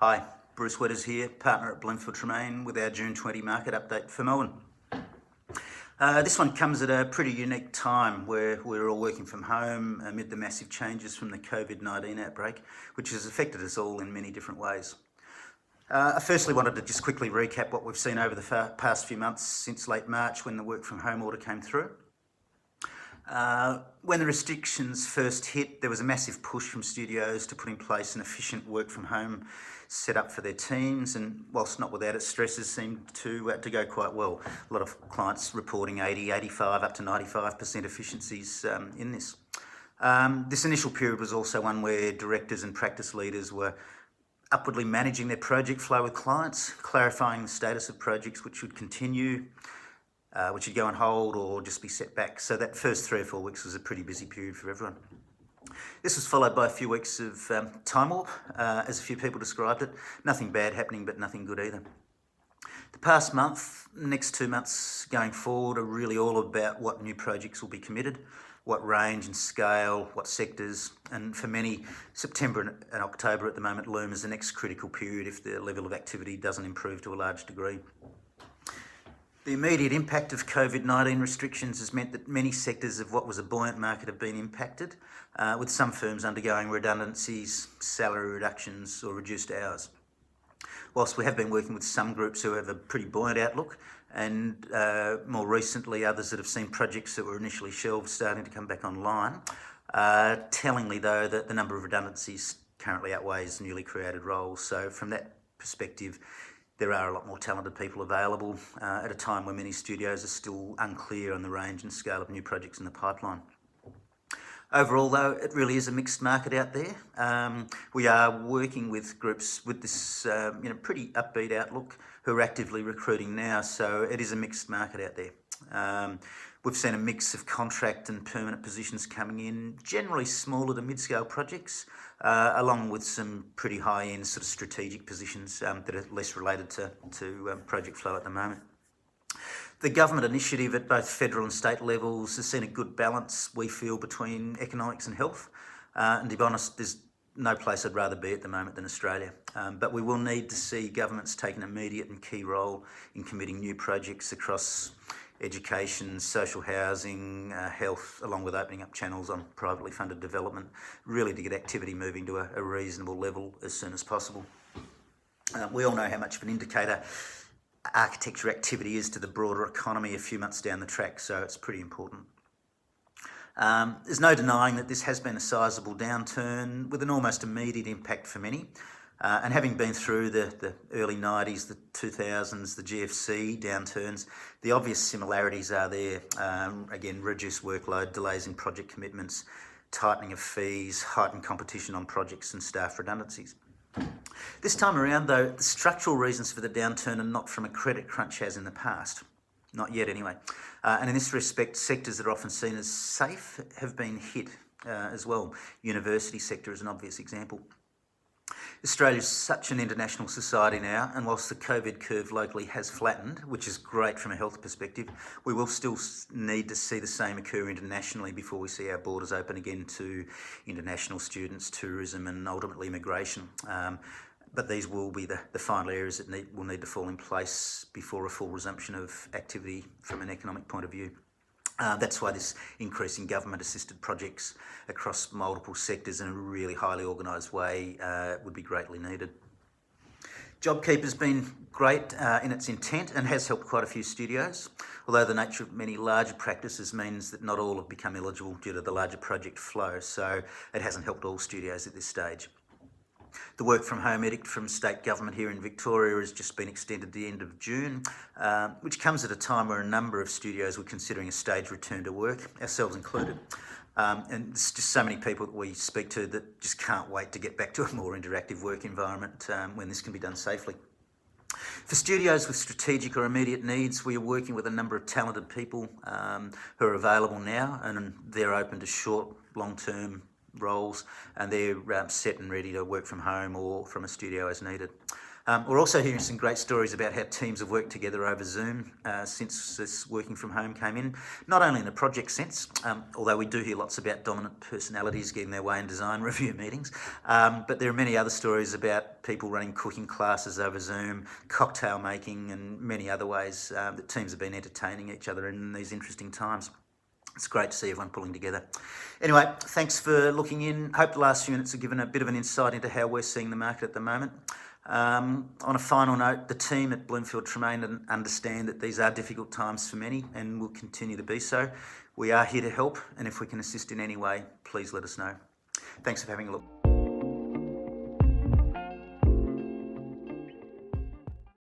Hi, Bruce Whetters here, partner at Bloomfield Tremaine with our June 20 market update for Melbourne. This one comes at a pretty unique time where we're all working from home amid the massive changes from the COVID-19 outbreak, which has affected us all in many different ways. I firstly wanted to just quickly recap what we've seen over the past few months since late March when the work from home order came through. When the restrictions first hit, there was a massive push from studios to put in place an efficient work from home setup for their teams, and whilst not without its stresses, seemed to go quite well. A lot of clients reporting 80, 85, up to 95% efficiencies in this. This initial period was also one where directors and practice leaders were upwardly managing their project flow with clients, clarifying the status of projects which would continue, which would go on hold or just be set back. So that first 3 or 4 weeks was a pretty busy period for everyone. This was followed by a few weeks of time warp, as a few people described it. Nothing bad happening, but nothing good either. The past month, next 2 months going forward, are really all about what new projects will be committed, what range and scale, what sectors, and for many, September and October at the moment loom as the next critical period if the level of activity doesn't improve to a large degree. The immediate impact of COVID-19 restrictions has meant that many sectors of what was a buoyant market have been impacted, with some firms undergoing redundancies, salary reductions or reduced hours. Whilst we have been working with some groups who have a pretty buoyant outlook, and more recently others that have seen projects that were initially shelved starting to come back online, tellingly though that the number of redundancies currently outweighs newly created roles. So from that perspective, there are a lot more talented people available at a time when many studios are still unclear on the range and scale of new projects in the pipeline. Overall though, it really is a mixed market out there. We are working with groups with this pretty upbeat outlook who are actively recruiting now, so it is a mixed market out there. We've seen a mix of contract and permanent positions coming in, generally smaller to mid-scale projects, along with some pretty high-end sort of strategic positions that are less related to project flow at the moment. The government initiative at both federal and state levels has seen a good balance, we feel, between economics and health. And to be honest, there's no place I'd rather be at the moment than Australia. But we will need to see governments take an immediate and key role in committing new projects across education, social housing, health, along with opening up channels on privately funded development, really to get activity moving to a reasonable level as soon as possible. We all know how much of an indicator architecture activity is to the broader economy a few months down the track, so it's pretty important. There's no denying that this has been a sizable downturn with an almost immediate impact for many. And having been through the early 90s, the 2000s, the GFC downturns, the obvious similarities are there. Again, reduced workload, delays in project commitments, tightening of fees, heightened competition on projects and staff redundancies. This time around though, the structural reasons for the downturn are not from a credit crunch as in the past. Not yet anyway. And in this respect, sectors that are often seen as safe have been hit as well. University sector is an obvious example. Australia is such an international society now, and whilst the COVID curve locally has flattened, which is great from a health perspective, we will still need to see the same occur internationally before we see our borders open again to international students, tourism and ultimately migration. But these will be the final areas that will need to fall in place before a full resumption of activity from an economic point of view. That's why this increase in government-assisted projects across multiple sectors in a really highly organised way would be greatly needed. JobKeeper's been great in its intent and has helped quite a few studios, although the nature of many larger practices means that not all have become eligible due to the larger project flow, so it hasn't helped all studios at this stage. The work from home edict from state government here in Victoria has just been extended to the end of June, which comes at a time where a number of studios were considering a staged return to work, ourselves included. And there's just so many people that we speak to that just can't wait to get back to a more interactive work environment when this can be done safely. For studios with strategic or immediate needs, we are working with a number of talented people who are available now, and they're open to short, long-term roles, and they're set and ready to work from home or from a studio as needed. We're also hearing some great stories about how teams have worked together over Zoom since this working from home came in, not only in a project sense, although we do hear lots about dominant personalities getting their way in design review meetings, but there are many other stories about people running cooking classes over Zoom, cocktail making, and many other ways that teams have been entertaining each other in these interesting times. It's great to see everyone pulling together. Anyway, thanks for looking in. Hope the last few minutes have given a bit of an insight into how we're seeing the market at the moment. On a final note, the team at Bloomfield Tremaine understand that these are difficult times for many and will continue to be so. We are here to help, and if we can assist in any way, please let us know. Thanks for having a look.